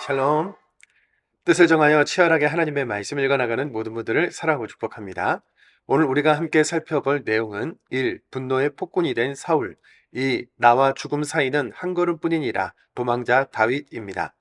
샬롬. 뜻을 정하여 치열하게 하나님의 말씀을 읽어나가는 모든 분들을 사랑하고 축복합니다. 오늘 우리가 함께 살펴볼 내용은 1. 분노의 폭군이 된 사울. 2. 나와 죽음 사이는 한 걸음뿐이니라. 도망자 다윗입니다.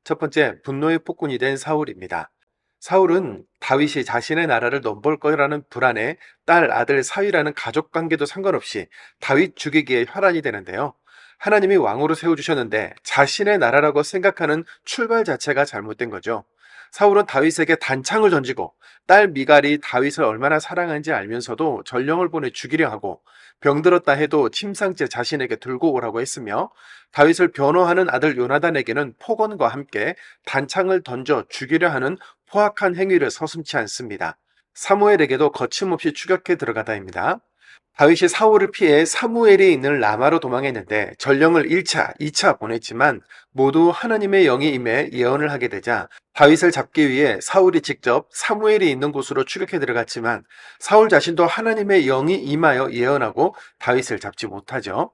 첫 번째, 분노의 폭군이 된 사울입니다. 사울은 다윗이 자신의 나라를 넘볼 거라는 불안에 딸, 아들, 사위라는 가족 관계도 상관없이 다윗 죽이기에 혈안이 되는데요. 하나님이 왕으로 세워주셨는데 자신의 나라라고 생각하는 출발 자체가 잘못된 거죠. 사울은 다윗에게 단창을 던지고 딸 미갈이 다윗을 얼마나 사랑하는지 알면서도 전령을 보내 죽이려 하고 병들었다 해도 침상째 자신에게 들고 오라고 했으며 다윗을 변호하는 아들 요나단에게는 폭언과 함께 단창을 던져 죽이려 하는 포악한 행위를 서슴지 않습니다. 사무엘에게도 거침없이 추격해 들어가다입니다. 다윗이 사울을 피해 사무엘이 있는 라마로 도망했는데 전령을 1차, 2차 보냈지만 모두 하나님의 영이 임해 예언을 하게 되자 다윗을 잡기 위해 사울이 직접 사무엘이 있는 곳으로 추격해 들어갔지만 사울 자신도 하나님의 영이 임하여 예언하고 다윗을 잡지 못하죠.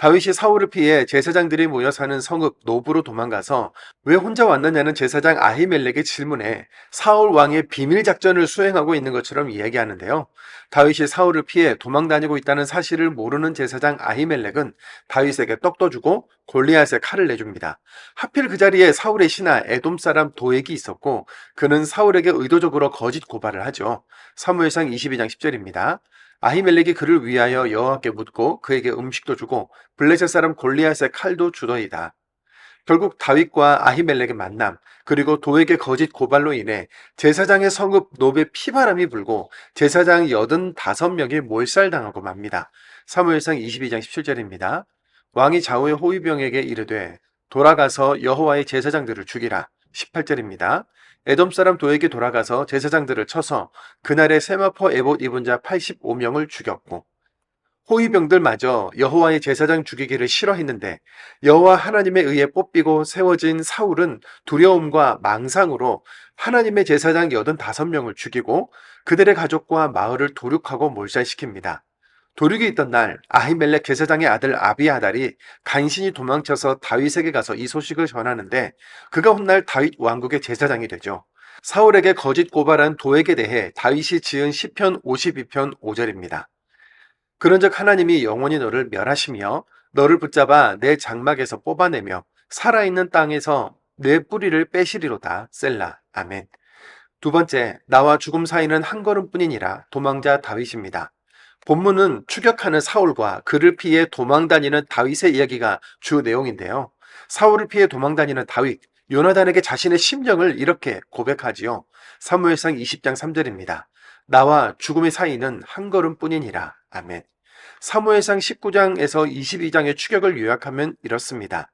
다윗이 사울을 피해 제사장들이 모여 사는 성읍 노브로 도망가서 왜 혼자 왔느냐는 제사장 아히멜렉의 질문에 사울 왕의 비밀 작전을 수행하고 있는 것처럼 이야기하는데요. 다윗이 사울을 피해 도망 다니고 있다는 사실을 모르는 제사장 아히멜렉은 다윗에게 떡도 주고 골리앗의 칼을 내줍니다. 하필 그 자리에 사울의 신하 에돔 사람 도액이 있었고 그는 사울에게 의도적으로 거짓 고발을 하죠. 사무엘상 22장 10절입니다. 아히멜렉이 그를 위하여 여호와께 묻고 그에게 음식도 주고 블레셋 사람 골리앗의 칼도 주더이다. 결국 다윗과 아히멜렉의 만남 그리고 도액의 거짓 고발로 인해 제사장의 성읍 노베 피바람이 불고 제사장 85명이 몰살당하고 맙니다. 사무엘상 22장 17절입니다. 왕이 좌우의 호위병에게 이르되 돌아가서 여호와의 제사장들을 죽이라. 18절입니다. 에돔 사람 도에게 돌아가서 제사장들을 쳐서 그날에 세마포 에봇 입은 자 85명을 죽였고 호위병들마저 여호와의 제사장 죽이기를 싫어했는데 여호와 하나님에 의해 뽑히고 세워진 사울은 두려움과 망상으로 하나님의 제사장 85명을 죽이고 그들의 가족과 마을을 도륙하고 몰살시킵니다. 도륙이 있던 날 아히멜렉 제사장의 아들 아비아달이 간신히 도망쳐서 다윗에게 가서 이 소식을 전하는데 그가 훗날 다윗 왕국의 제사장이 되죠. 사울에게 거짓 고발한 도액에 대해 다윗이 지은 시편 52편 5절입니다. 그런즉 하나님이 영원히 너를 멸하시며 너를 붙잡아 내 장막에서 뽑아내며 살아있는 땅에서 내 뿌리를 빼시리로다. 셀라. 아멘. 두 번째, 나와 죽음 사이는 한 걸음뿐이니라. 도망자 다윗입니다. 본문은 추격하는 사울과 그를 피해 도망다니는 다윗의 이야기가 주 내용인데요. 사울을 피해 도망다니는 다윗, 요나단에게 자신의 심정을 이렇게 고백하지요. 사무엘상 20장 3절입니다. 나와 죽음의 사이는 한 걸음뿐이니라. 아멘. 사무엘상 19장에서 22장의 추격을 요약하면 이렇습니다.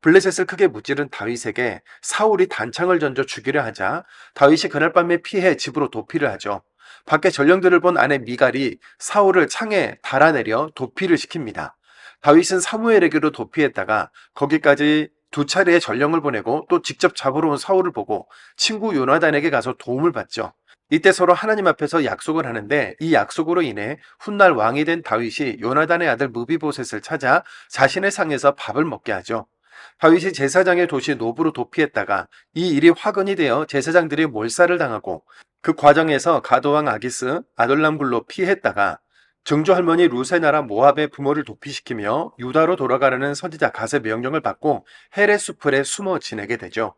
블레셋을 크게 무찌른 다윗에게 사울이 단창을 던져 죽이려 하자 다윗이 그날 밤에 피해 집으로 도피를 하죠. 밖에 전령들을 본 아내 미갈이 사울을 창에 달아내려 도피를 시킵니다. 다윗은 사무엘에게로 도피했다가 거기까지 두 차례의 전령을 보내고 또 직접 잡으러 온 사울을 보고 친구 요나단에게 가서 도움을 받죠. 이때 서로 하나님 앞에서 약속을 하는데 이 약속으로 인해 훗날 왕이 된 다윗이 요나단의 아들 무비보셋을 찾아 자신의 상에서 밥을 먹게 하죠. 다윗이 제사장의 도시 노브로 도피했다가 이 일이 화근이 되어 제사장들이 몰살을 당하고 그 과정에서 가드왕 아기스 아돌람굴로 피했다가 증조 할머니 루세 나라 모압의 부모를 도피시키며 유다로 돌아가라는 선지자 갓의 명령을 받고 헤레 수풀에 숨어 지내게 되죠.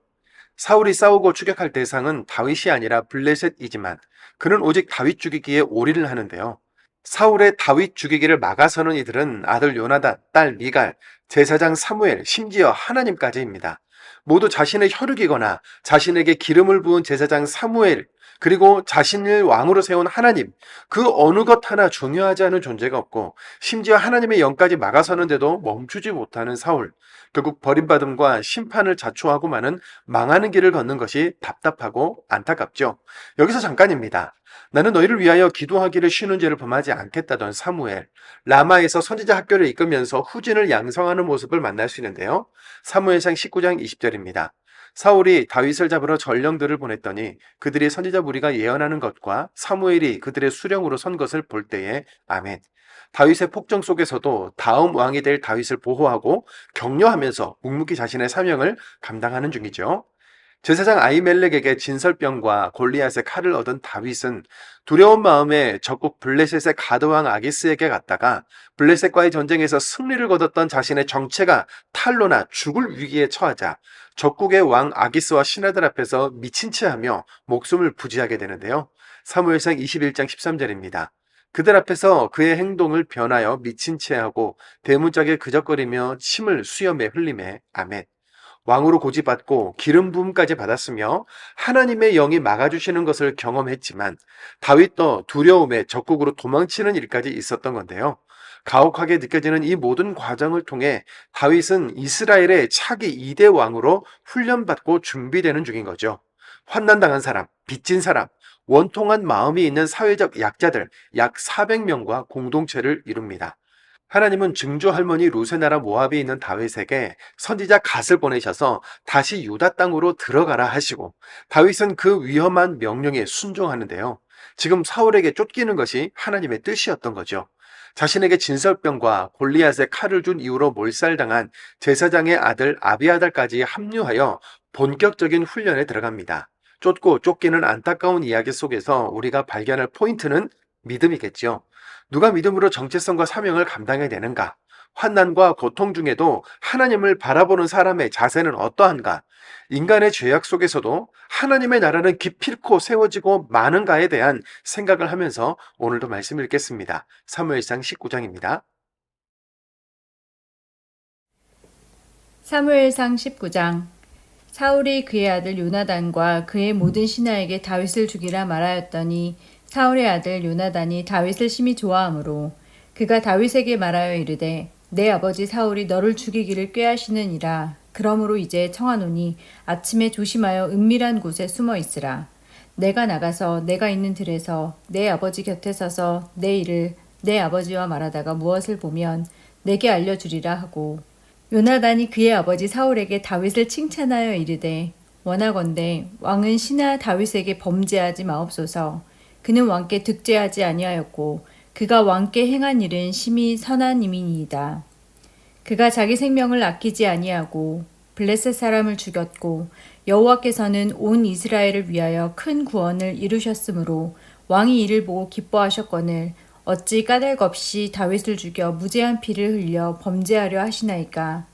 사울이 싸우고 추격할 대상은 다윗이 아니라 블레셋이지만 그는 오직 다윗 죽이기에 올인을 하는데요. 사울의 다윗 죽이기를 막아서는 이들은 아들 요나단, 딸 미갈, 제사장 사무엘, 심지어 하나님까지입니다. 모두 자신의 혈육이거나 자신에게 기름을 부은 제사장 사무엘, 그리고 자신을 왕으로 세운 하나님, 그 어느 것 하나 중요하지 않은 존재가 없고 심지어 하나님의 영까지 막아서는데도 멈추지 못하는 사울, 결국 버림받음과 심판을 자초하고 마는 망하는 길을 걷는 것이 답답하고 안타깝죠. 여기서 잠깐입니다. 나는 너희를 위하여 기도하기를 쉬는 죄를 범하지 않겠다던 사무엘, 라마에서 선지자 학교를 이끌면서 후진을 양성하는 모습을 만날 수 있는데요. 사무엘상 19장 20절입니다. 사울이 다윗을 잡으러 전령들을 보냈더니 그들이 선지자 무리가 예언하는 것과 사무엘이 그들의 수령으로 선 것을 볼 때에 아멘. 다윗의 폭정 속에서도 다음 왕이 될 다윗을 보호하고 격려하면서 묵묵히 자신의 사명을 감당하는 중이죠. 제사장 아히멜렉에게 진설병과 골리앗의 칼을 얻은 다윗은 두려운 마음에 적국 블레셋의 가드왕 아기스에게 갔다가 블레셋과의 전쟁에서 승리를 거뒀던 자신의 정체가 탄로나 죽을 위기에 처하자 적국의 왕 아기스와 신하들 앞에서 미친 체하며 목숨을 부지하게 되는데요. 사무엘상 21장 13절입니다. 그들 앞에서 그의 행동을 변하여 미친 체하고 대문짝에 그적거리며 침을 수염에 흘리매 아멘. 왕으로 고집받고 기름 부음까지 받았으며 하나님의 영이 막아주시는 것을 경험했지만 다윗도 두려움에 적국으로 도망치는 일까지 있었던 건데요. 가혹하게 느껴지는 이 모든 과정을 통해 다윗은 이스라엘의 차기 2대 왕으로 훈련받고 준비되는 중인 거죠. 환난당한 사람, 빚진 사람, 원통한 마음이 있는 사회적 약자들 약 400명과 공동체를 이룹니다. 하나님은 증조 할머니 루세나라 모압에 있는 다윗에게 선지자 갓을 보내셔서 다시 유다 땅으로 들어가라 하시고 다윗은 그 위험한 명령에 순종하는데요. 지금 사울에게 쫓기는 것이 하나님의 뜻이었던 거죠. 자신에게 진설병과 골리앗의 칼을 준 이후로 몰살당한 제사장의 아들 아비아달까지 합류하여 본격적인 훈련에 들어갑니다. 쫓고 쫓기는 안타까운 이야기 속에서 우리가 발견할 포인트는 믿음이겠죠. 누가 믿음으로 정체성과 사명을 감당해내는가? 환난과 고통 중에도 하나님을 바라보는 사람의 자세는 어떠한가? 인간의 죄악 속에서도 하나님의 나라는 기필코 세워지고 마는가에 대한 생각을 하면서 오늘도 말씀 읽겠습니다. 사무엘상 19장입니다. 사무엘상 19장. 사울이 그의 아들 요나단과 그의 모든 신하에게 다윗을 죽이라 말하였더니 사울의 아들 요나단이 다윗을 심히 좋아하므로 그가 다윗에게 말하여 이르되 내 아버지 사울이 너를 죽이기를 꾀하시느니라. 그러므로 이제 청하노니 아침에 조심하여 은밀한 곳에 숨어 있으라. 내가 나가서 내가 있는 들에서 내 아버지 곁에 서서 내 일을 내 아버지와 말하다가 무엇을 보면 내게 알려주리라 하고 요나단이 그의 아버지 사울에게 다윗을 칭찬하여 이르되 원하건대 왕은 신하 다윗에게 범죄하지 마옵소서. 그는 왕께 득죄하지 아니하였고 그가 왕께 행한 일은 심히 선한 임이니이다. 그가 자기 생명을 아끼지 아니하고 블레셋 사람을 죽였고 여호와께서는 온 이스라엘을 위하여 큰 구원을 이루셨으므로 왕이 이를 보고 기뻐하셨거늘 어찌 까닭없이 다윗을 죽여 무죄한 피를 흘려 범죄하려 하시나이까.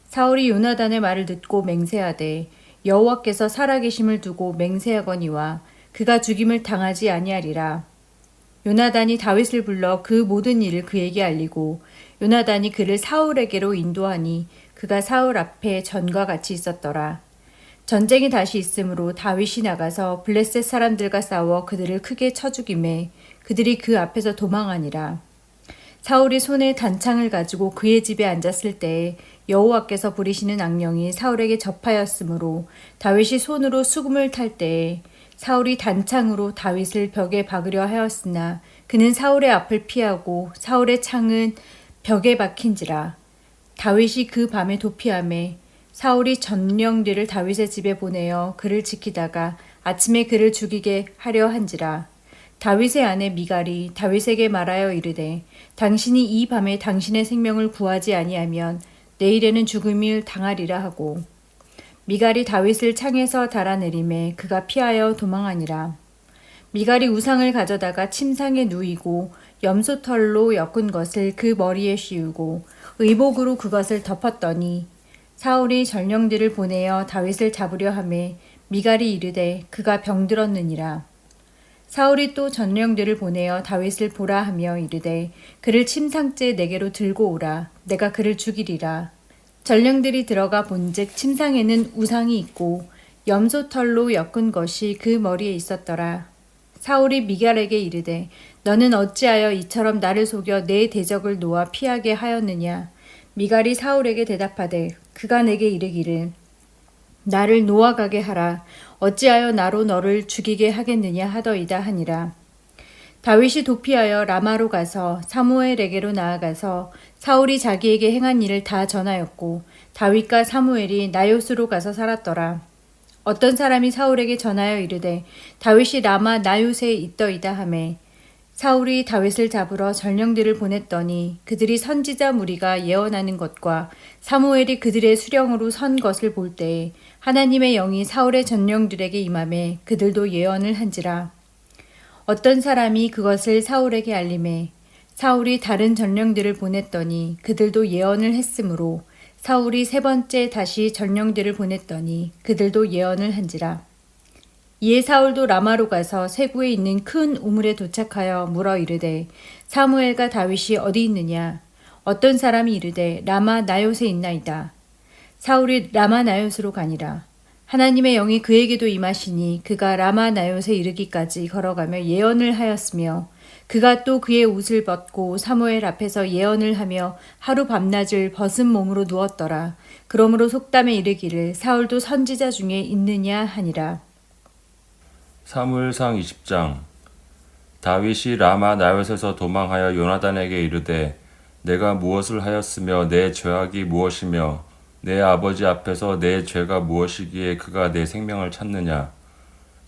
사울이 요나단의 말을 듣고 맹세하되 여호와께서 살아계심을 두고 맹세하거니와 그가 죽임을 당하지 아니하리라. 요나단이 다윗을 불러 그 모든 일을 그에게 알리고 요나단이 그를 사울에게로 인도하니 그가 사울 앞에 전과 같이 있었더라. 전쟁이 다시 있으므로 다윗이 나가서 블레셋 사람들과 싸워 그들을 크게 쳐 죽이매 그들이 그 앞에서 도망하니라. 사울이 손에 단창을 가지고 그의 집에 앉았을 때에 여호와께서 부리시는 악령이 사울에게 접하였으므로 다윗이 손으로 수금을 탈 때에 사울이 단창으로 다윗을 벽에 박으려 하였으나 그는 사울의 앞을 피하고 사울의 창은 벽에 박힌지라. 다윗이 그 밤에 도피하매 사울이 전령들을 다윗의 집에 보내어 그를 지키다가 아침에 그를 죽이게 하려 한지라. 다윗의 아내 미갈이 다윗에게 말하여 이르되 당신이 이 밤에 당신의 생명을 구하지 아니하면 내일에는 죽음을 당하리라 하고 미갈이 다윗을 창에서 달아내림에 그가 피하여 도망하니라. 미갈이 우상을 가져다가 침상에 누이고 염소털로 엮은 것을 그 머리에 씌우고 의복으로 그것을 덮었더니 사울이 전령들을 보내어 다윗을 잡으려 하매 미갈이 이르되 그가 병들었느니라. 사울이 또 전령들을 보내어 다윗을 보라 하며 이르되 그를 침상째 내게로 들고 오라. 내가 그를 죽이리라. 전령들이 들어가 본즉 침상에는 우상이 있고 염소털로 엮은 것이 그 머리에 있었더라. 사울이 미갈에게 이르되 너는 어찌하여 이처럼 나를 속여 내 대적을 놓아 피하게 하였느냐. 미갈이 사울에게 대답하되 그가 내게 이르기를 나를 놓아가게 하라. 어찌하여 나로 너를 죽이게 하겠느냐 하더이다 하니라. 다윗이 도피하여 라마로 가서 사무엘에게로 나아가서 사울이 자기에게 행한 일을 다 전하였고 다윗과 사무엘이 나요스로 가서 살았더라. 어떤 사람이 사울에게 전하여 이르되 다윗이 라마 나요스에 있더이다 하매 사울이 다윗을 잡으러 전령들을 보냈더니 그들이 선지자 무리가 예언하는 것과 사무엘이 그들의 수령으로 선 것을 볼 때에 하나님의 영이 사울의 전령들에게 임함에 그들도 예언을 한지라. 어떤 사람이 그것을 사울에게 알림해 사울이 다른 전령들을 보냈더니 그들도 예언을 했으므로 사울이 세 번째 다시 전령들을 보냈더니 그들도 예언을 한지라. 이에 사울도 라마로 가서 세구에 있는 큰 우물에 도착하여 물어 이르되 사무엘과 다윗이 어디 있느냐? 어떤 사람이 이르되 라마 나요새 있나이다. 사울이 라마 나요스로 가니라. 하나님의 영이 그에게도 임하시니 그가 라마 나요새 이르기까지 걸어가며 예언을 하였으며 그가 또 그의 옷을 벗고 사무엘 앞에서 예언을 하며 하루 밤낮을 벗은 몸으로 누웠더라. 그러므로 속담에 이르기를 사울도 선지자 중에 있느냐 하니라. 사무엘상 20장. 다윗이 라마 나요에서 도망하여 요나단에게 이르되 내가 무엇을 하였으며 내 죄악이 무엇이며 내 아버지 앞에서 내 죄가 무엇이기에 그가 내 생명을 찾느냐.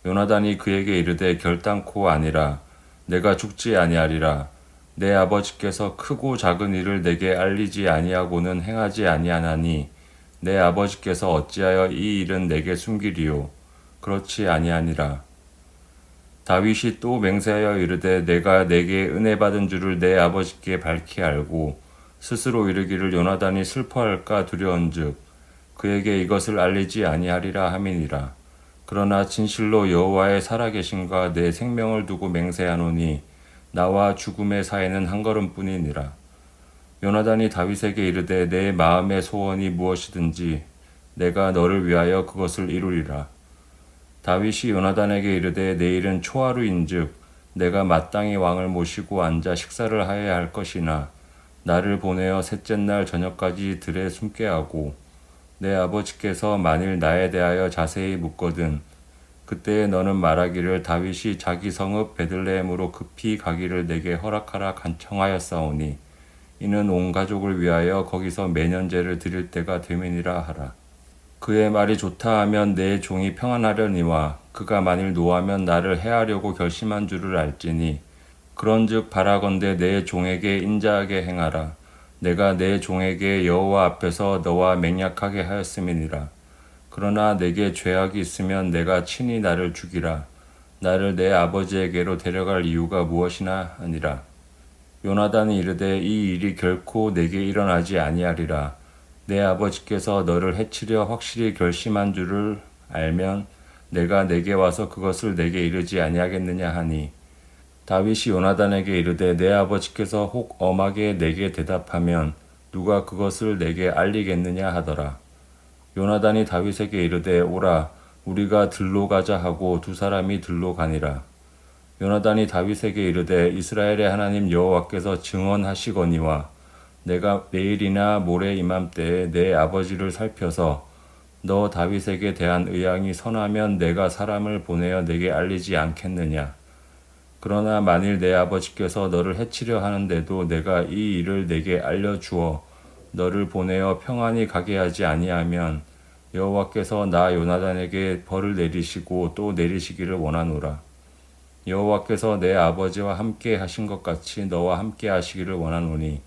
요나단이 그에게 이르되 결단코 아니라. 내가 죽지 아니하리라. 내 아버지께서 크고 작은 일을 내게 알리지 아니하고는 행하지 아니하나니 내 아버지께서 어찌하여 이 일은 내게 숨기리요. 그렇지 아니하니라. 다윗이 또 맹세하여 이르되 내가 내게 은혜 받은 줄을 내 아버지께 밝히 알고 스스로 이르기를 요나단이 슬퍼할까 두려운즉 그에게 이것을 알리지 아니하리라 함이니라. 그러나 진실로 여호와의 살아계심과 내 생명을 두고 맹세하노니 나와 죽음의 사이는 한 걸음뿐이니라. 요나단이 다윗에게 이르되 내 마음의 소원이 무엇이든지 내가 너를 위하여 그것을 이루리라. 다윗이 요나단에게 이르되 내일은 초하루인즉 내가 마땅히 왕을 모시고 앉아 식사를 하여야 할 것이나 나를 보내어 셋째 날 저녁까지 들에 숨게 하고 내 아버지께서 만일 나에 대하여 자세히 묻거든 그때에 너는 말하기를 다윗이 자기 성읍 베들레헴으로 급히 가기를 내게 허락하라 간청하였사오니 이는 온 가족을 위하여 거기서 매년제를 드릴 때가 됨이니라 하라. 그의 말이 좋다 하면 내 종이 평안하려니와 그가 만일 노하면 나를 해하려고 결심한 줄을 알지니 그런즉 바라건대 내 종에게 인자하게 행하라. 내가 내 종에게 여호와 앞에서 너와 맹약하게 하였음이니라. 그러나 내게 죄악이 있으면 내가 친히 나를 죽이라. 나를 내 아버지에게로 데려갈 이유가 무엇이나 하니라. 요나단이 이르되 이 일이 결코 내게 일어나지 아니하리라. 내 아버지께서 너를 해치려 확실히 결심한 줄을 알면 내가 내게 와서 그것을 내게 이르지 아니하겠느냐 하니 다윗이 요나단에게 이르되 내 아버지께서 혹 엄하게 내게 대답하면 누가 그것을 내게 알리겠느냐 하더라. 요나단이 다윗에게 이르되 오라 우리가 들로 가자 하고 두 사람이 들로 가니라. 요나단이 다윗에게 이르되 이스라엘의 하나님 여호와께서 증언하시거니와 내가 내일이나 모레 이맘때에 내 아버지를 살펴서 너 다윗에게 대한 의향이 선하면 내가 사람을 보내어 내게 알리지 않겠느냐. 그러나 만일 내 아버지께서 너를 해치려 하는데도 내가 이 일을 내게 알려주어 너를 보내어 평안히 가게 하지 아니하면 여호와께서 나 요나단에게 벌을 내리시고 또 내리시기를 원하노라. 여호와께서 내 아버지와 함께 하신 것 같이 너와 함께 하시기를 원하노니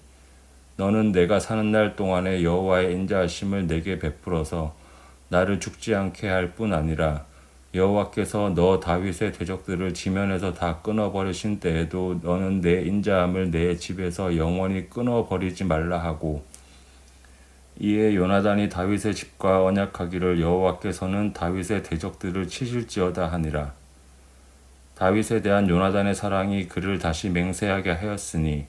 너는 내가 사는 날 동안에 여호와의 인자하심을 내게 베풀어서 나를 죽지 않게 할 뿐 아니라 여호와께서 너 다윗의 대적들을 지면에서 다 끊어버리신 때에도 너는 내 인자함을 내 집에서 영원히 끊어버리지 말라 하고 이에 요나단이 다윗의 집과 언약하기를 여호와께서는 다윗의 대적들을 치실지어다 하니라. 다윗에 대한 요나단의 사랑이 그를 다시 맹세하게 하였으니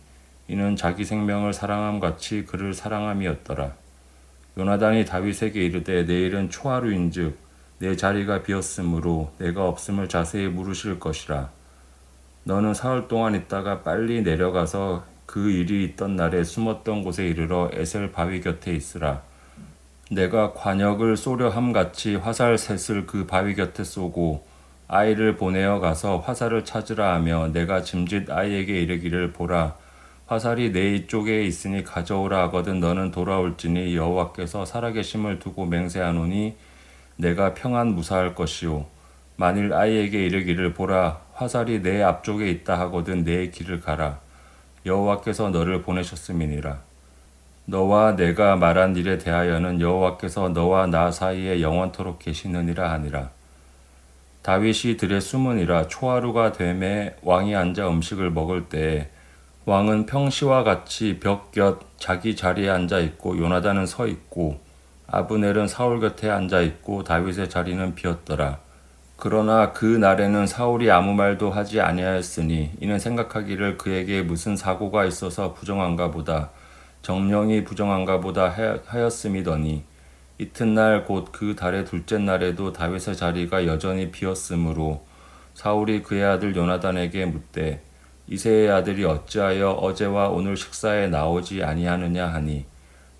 이는 자기 생명을 사랑함 같이 그를 사랑함이었더라. 요나단이 다윗에게 이르되 내일은 초하루인즉 내 자리가 비었으므로 내가 없음을 자세히 물으실 것이라. 너는 사흘 동안 있다가 빨리 내려가서 그 일이 있던 날에 숨었던 곳에 이르러 에셀 바위 곁에 있으라. 내가 관역을 쏘려 함같이 화살 셋을 그 바위 곁에 쏘고 아이를 보내어 가서 화살을 찾으라 하며 내가 짐짓 아이에게 이르기를 보라 화살이 내 이쪽에 있으니 가져오라 하거든 너는 돌아올지니 여호와께서 살아계심을 두고 맹세하노니 내가 평안 무사할 것이요 만일 아이에게 이르기를 보라 화살이 내 앞쪽에 있다 하거든 내 길을 가라 여호와께서 너를 보내셨음이니라. 너와 내가 말한 일에 대하여는 여호와께서 너와 나 사이에 영원토록 계시느니라 하니라. 다윗이 들에 숨으니라. 초하루가 되매 왕이 앉아 음식을 먹을 때에 왕은 평시와 같이 벽 곁 자기 자리에 앉아 있고 요나단은 서 있고 아브넬은 사울 곁에 앉아 있고 다윗의 자리는 비었더라. 그러나 그 날에는 사울이 아무 말도 하지 아니하였으니 이는 생각하기를 그에게 무슨 사고가 있어서 부정한가 보다 정령이 부정한가 보다 하였음이더니 이튿날 곧 그 달의 둘째 날에도 다윗의 자리가 여전히 비었으므로 사울이 그의 아들 요나단에게 묻되 이새의 아들이 어찌하여 어제와 오늘 식사에 나오지 아니하느냐 하니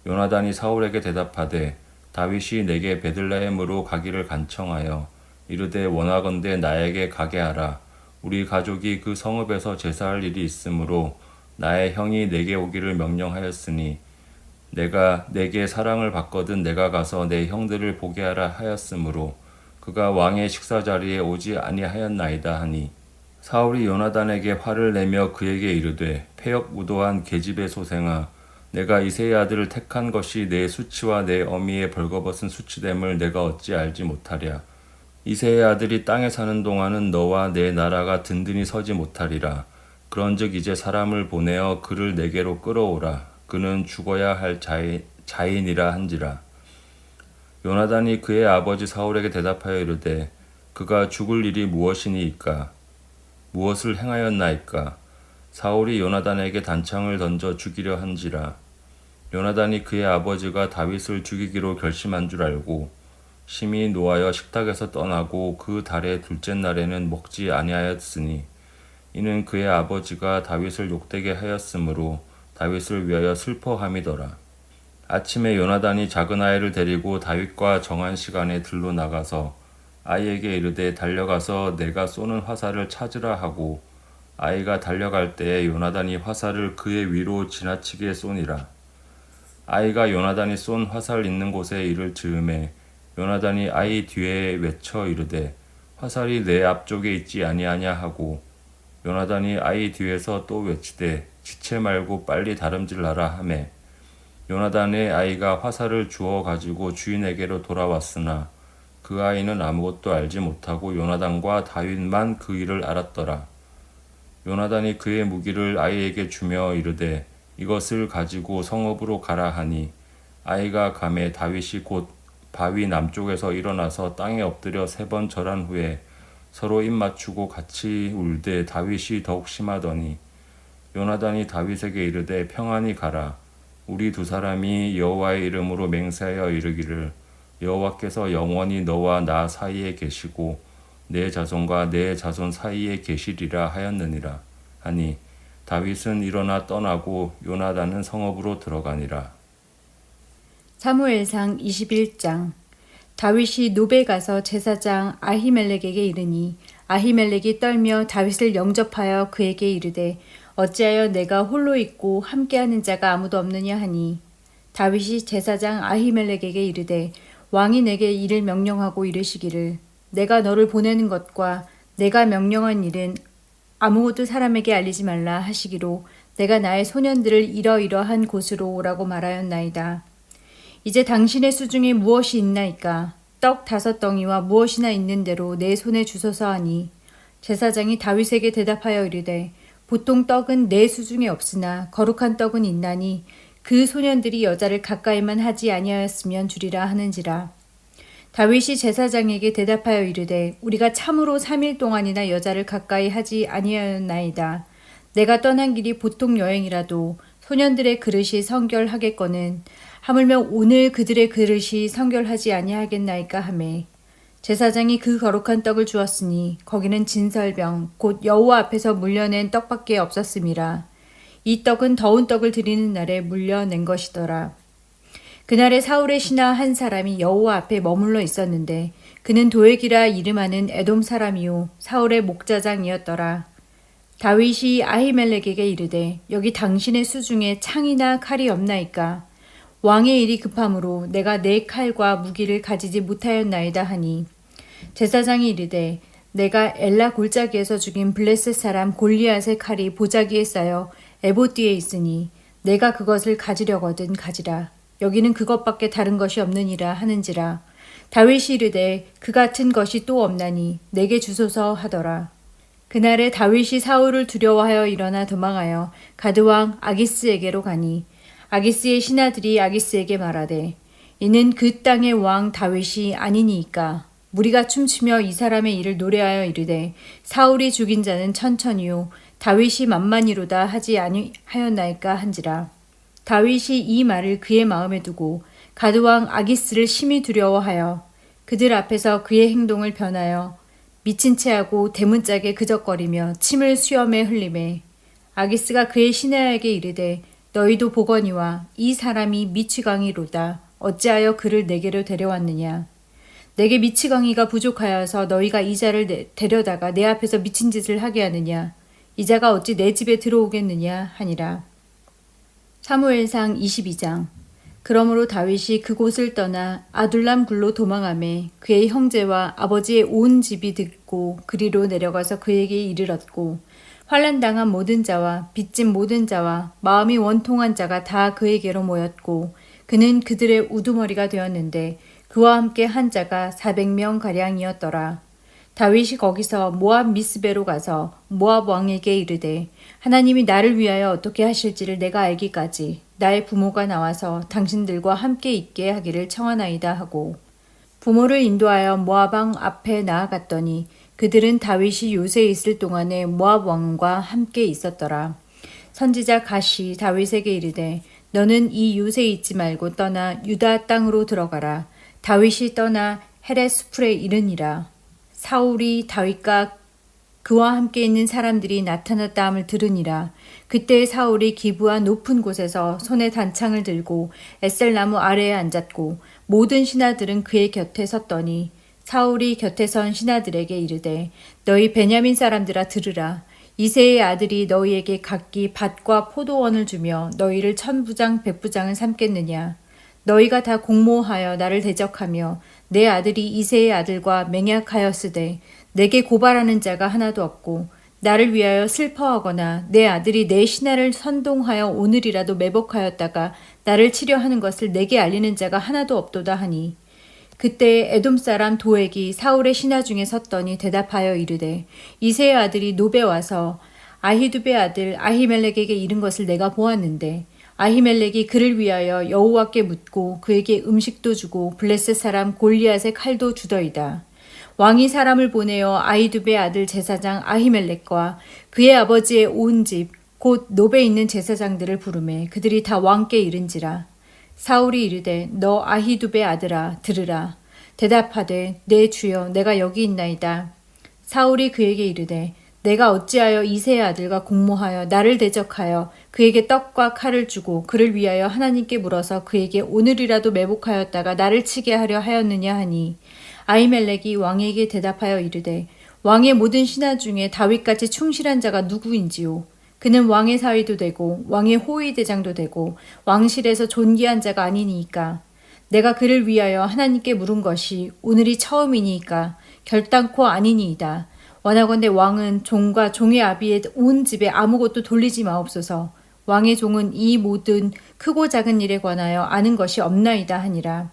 요나단이 사울에게 대답하되 다윗이 내게 베들레헴으로 가기를 간청하여 이르되 원하건대 나에게 가게 하라. 우리 가족이 그 성읍에서 제사할 일이 있으므로 나의 형이 내게 오기를 명령하였으니 내가 내게 사랑을 받거든 내가 가서 내 형들을 보게 하라 하였으므로 그가 왕의 식사 자리에 오지 아니하였나이다 하니 사울이 요나단에게 화를 내며 그에게 이르되 패역무도한 계집의 소생아 내가 이새의 아들을 택한 것이 내 수치와 내 어미의 벌거벗은 수치됨을 내가 어찌 알지 못하랴. 이새의 아들이 땅에 사는 동안은 너와 내 나라가 든든히 서지 못하리라. 그런즉 이제 사람을 보내어 그를 내게로 끌어오라. 그는 죽어야 할 자인이라 한지라. 요나단이 그의 아버지 사울에게 대답하여 이르되 그가 죽을 일이 무엇이니이까? 무엇을 행하였나이까? 사울이 요나단에게 단창을 던져 죽이려 한지라. 요나단이 그의 아버지가 다윗을 죽이기로 결심한 줄 알고 심히 노하여 식탁에서 떠나고 그 달의 둘째 날에는 먹지 아니하였으니 이는 그의 아버지가 다윗을 욕되게 하였으므로 다윗을 위하여 슬퍼함이더라. 아침에 요나단이 작은 아이를 데리고 다윗과 정한 시간에 들로 나가서 아이에게 이르되 달려가서 내가 쏘는 화살을 찾으라 하고 아이가 달려갈 때에 요나단이 화살을 그의 위로 지나치게 쏘니라. 아이가 요나단이 쏜 화살 있는 곳에 이를 즈음에 요나단이 아이 뒤에 외쳐 이르되 화살이 내 앞쪽에 있지 아니하냐 하고 요나단이 아이 뒤에서 또 외치되 지체 말고 빨리 다름질하라 하매 요나단의 아이가 화살을 주워 가지고 주인에게로 돌아왔으나 그 아이는 아무것도 알지 못하고 요나단과 다윗만 그 일을 알았더라. 요나단이 그의 무기를 아이에게 주며 이르되 이것을 가지고 성읍으로 가라 하니 아이가 가매 다윗이 곧 바위 남쪽에서 일어나서 땅에 엎드려 3번 절한 후에 서로 입 맞추고 같이 울되 다윗이 더욱 심하더니 요나단이 다윗에게 이르되 평안히 가라. 우리 두 사람이 여호와의 이름으로 맹세하여 이르기를 여호와께서 영원히 너와 나 사이에 계시고 내 자손과 내 자손 사이에 계시리라 하였느니라 하니 다윗은 일어나 떠나고 요나단은 성읍으로 들어가니라. 사무엘상 21장. 다윗이 노베 가서 제사장 아히멜렉에게 이르니 아히멜렉이 떨며 다윗을 영접하여 그에게 이르되 어찌하여 내가 홀로 있고 함께하는 자가 아무도 없느냐 하니 다윗이 제사장 아히멜렉에게 이르되 왕이 내게 이를 명령하고 이르시기를 내가 너를 보내는 것과 내가 명령한 일은 아무것도 사람에게 알리지 말라 하시기로 내가 나의 소년들을 이러이러한 곳으로 오라고 말하였나이다. 이제 당신의 수중에 무엇이 있나이까? 떡 5덩이와 무엇이나 있는 대로 내 손에 주소서 하니 제사장이 다윗에게 대답하여 이르되 보통 떡은 내 수중에 없으나 거룩한 떡은 있나니 그 소년들이 여자를 가까이만 하지 아니하였으면 주리라 하는지라. 다윗이 제사장에게 대답하여 이르되 우리가 참으로 3일 동안이나 여자를 가까이 하지 아니하였나이다. 내가 떠난 길이 보통 여행이라도 소년들의 그릇이 성결하겠거늘 하물며 오늘 그들의 그릇이 성결하지 아니하겠나이까 하매 제사장이 그 거룩한 떡을 주었으니 거기는 진설병 곧 여호와 앞에서 물려낸 떡밖에 없었음이라. 이 떡은 더운 떡을 드리는 날에 물려낸 것이더라. 그날에 사울의 신하 한 사람이 여호와 앞에 머물러 있었는데 그는 도액이라 이름하는 에돔 사람이요 사울의 목자장이었더라. 다윗이 아히멜렉에게 이르되 여기 당신의 수중에 창이나 칼이 없나이까? 왕의 일이 급함으로 내가 내 칼과 무기를 가지지 못하였나이다 하니 제사장이 이르되 내가 엘라 골짜기에서 죽인 블레셋 사람 골리앗의 칼이 보자기에 쌓여 에봇 뒤에 있으니 내가 그것을 가지려거든 가지라. 여기는 그것밖에 다른 것이 없느니라 하는지라. 다윗이 이르되 그 같은 것이 또 없나니 내게 주소서 하더라. 그날에 다윗이 사울을 두려워하여 일어나 도망하여 가드왕 아기스에게로 가니 아기스의 신하들이 아기스에게 말하되 이는 그 땅의 왕 다윗이 아니니이까. 무리가 춤추며 이 사람의 일을 노래하여 이르되 사울이 죽인 자는 천천히요 다윗이 만만이로다 하지 아니하였나이까 한지라. 다윗이 이 말을 그의 마음에 두고 가드왕 아기스를 심히 두려워하여 그들 앞에서 그의 행동을 변하여 미친 채하고 대문짝에 그적거리며 침을 수염에 흘리매 아기스가 그의 신하에게 이르되 너희도 보거니와 이 사람이 미치광이로다. 어찌하여 그를 내게로 데려왔느냐. 내게 미치광이가 부족하여서 너희가 이 자를 데려다가 내 앞에서 미친 짓을 하게 하느냐. 이 자가 어찌 내 집에 들어오겠느냐 하니라. 사무엘상 22장. 그러므로 다윗이 그곳을 떠나 아둘람 굴로 도망하매 그의 형제와 아버지의 온 집이 듣고 그리로 내려가서 그에게 이르렀고 환난당한 모든 자와 빚진 모든 자와 마음이 원통한 자가 다 그에게로 모였고 그는 그들의 우두머리가 되었는데 그와 함께 한 자가 400명 가량이었더라. 다윗이 거기서 모압 미스베로 가서 모압 왕에게 이르되 하나님이 나를 위하여 어떻게 하실지를 내가 알기까지 나의 부모가 나와서 당신들과 함께 있게 하기를 청하나이다 하고 부모를 인도하여 모압 왕 앞에 나아갔더니 그들은 다윗이 요새에 있을 동안에 모압 왕과 함께 있었더라. 선지자 갓이 다윗에게 이르되 너는 이 요새에 있지 말고 떠나 유다 땅으로 들어가라. 다윗이 떠나 헤레스풀에 이르니라. 사울이 다윗과 그와 함께 있는 사람들이 나타났다 함을 들으니라. 그때 사울이 기브와 높은 곳에서 손에 단창을 들고 에셀나무 아래에 앉았고 모든 신하들은 그의 곁에 섰더니 사울이 곁에 선 신하들에게 이르되 너희 베냐민 사람들아 들으라. 이새의 아들이 너희에게 각기 밭과 포도원을 주며 너희를 천부장 백부장을 삼겠느냐. 너희가 다 공모하여 나를 대적하며 내 아들이 이새의 아들과 맹약하였으되 내게 고발하는 자가 하나도 없고 나를 위하여 슬퍼하거나 내 아들이 내 신하를 선동하여 오늘이라도 매복하였다가 나를 치려하는 것을 내게 알리는 자가 하나도 없도다 하니 그때 에돔 사람 도액이 사울의 신하 중에 섰더니 대답하여 이르되 이새의 아들이 노베 와서 아히두베 아들 아히멜렉에게 이른 것을 내가 보았는데 아히멜렉이 그를 위하여 여호와께 묻고 그에게 음식도 주고 블레셋 사람 골리앗의 칼도 주더이다. 왕이 사람을 보내어 아히두베 아들 제사장 아히멜렉과 그의 아버지의 온 집 곧 노베에 있는 제사장들을 부르매 그들이 다 왕께 이른지라. 사울이 이르되 너 아히두베 아들아 들으라. 대답하되 내 주여 내가 여기 있나이다. 사울이 그에게 이르되 내가 어찌하여 이새의 아들과 공모하여 나를 대적하여 그에게 떡과 칼을 주고 그를 위하여 하나님께 물어서 그에게 오늘이라도 매복하였다가 나를 치게 하려 하였느냐 하니 아히멜렉이 왕에게 대답하여 이르되 왕의 모든 신하 중에 다윗같이 충실한 자가 누구인지요. 그는 왕의 사위도 되고 왕의 호위 대장도 되고 왕실에서 존귀한 자가 아니니까 내가 그를 위하여 하나님께 물은 것이 오늘이 처음이니까 결단코 아니니이다. 원하건대 왕은 종과 종의 아비의 온 집에 아무것도 돌리지 마옵소서. 왕의 종은 이 모든 크고 작은 일에 관하여 아는 것이 없나이다 하니라.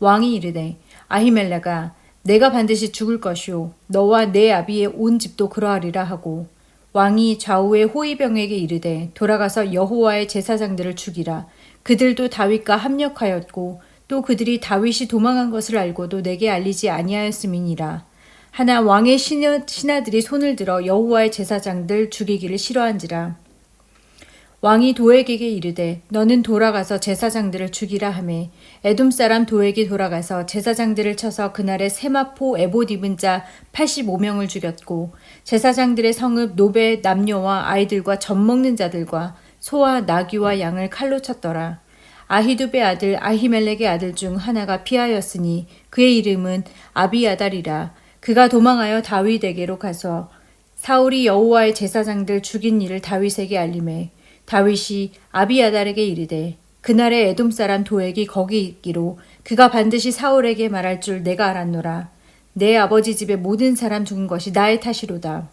왕이 이르되 아히멜렉아 내가 반드시 죽을 것이요 너와 내 아비의 온 집도 그러하리라 하고 왕이 좌우의 호위병에게 이르되 돌아가서 여호와의 제사장들을 죽이라. 그들도 다윗과 합력하였고 또 그들이 다윗이 도망한 것을 알고도 내게 알리지 아니하였음이니라. 하나 왕의 신하들이 손을 들어 여호와의 제사장들 죽이기를 싫어한지라. 왕이 도액에게 이르되 너는 돌아가서 제사장들을 죽이라 하매 에돔 사람 도액이 돌아가서 제사장들을 쳐서 그날에 세마포 에봇 입은 자 85명을 죽였고 제사장들의 성읍 노베 남녀와 아이들과 젖 먹는 자들과 소와 나귀와 양을 칼로 쳤더라. 아히두베 아들 아히멜렉의 아들 중 하나가 피하였으니 그의 이름은 아비아달이라. 그가 도망하여 다윗에게로 가서 사울이 여호와의 제사장들 죽인 일을 다윗에게 알리매 다윗이 아비아달에게 이르되 그날에 에돔 사람 도액이 거기 있기로 그가 반드시 사울에게 말할 줄 내가 알았노라. 내 아버지 집의 모든 사람 죽은 것이 나의 탓이로다.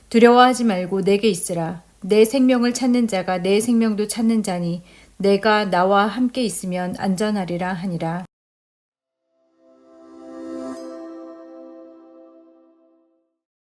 두려워하지 말고 내게 있으라. 내 생명을 찾는 자가 내 생명도 찾는 자니 내가 나와 함께 있으면 안전하리라 하니라.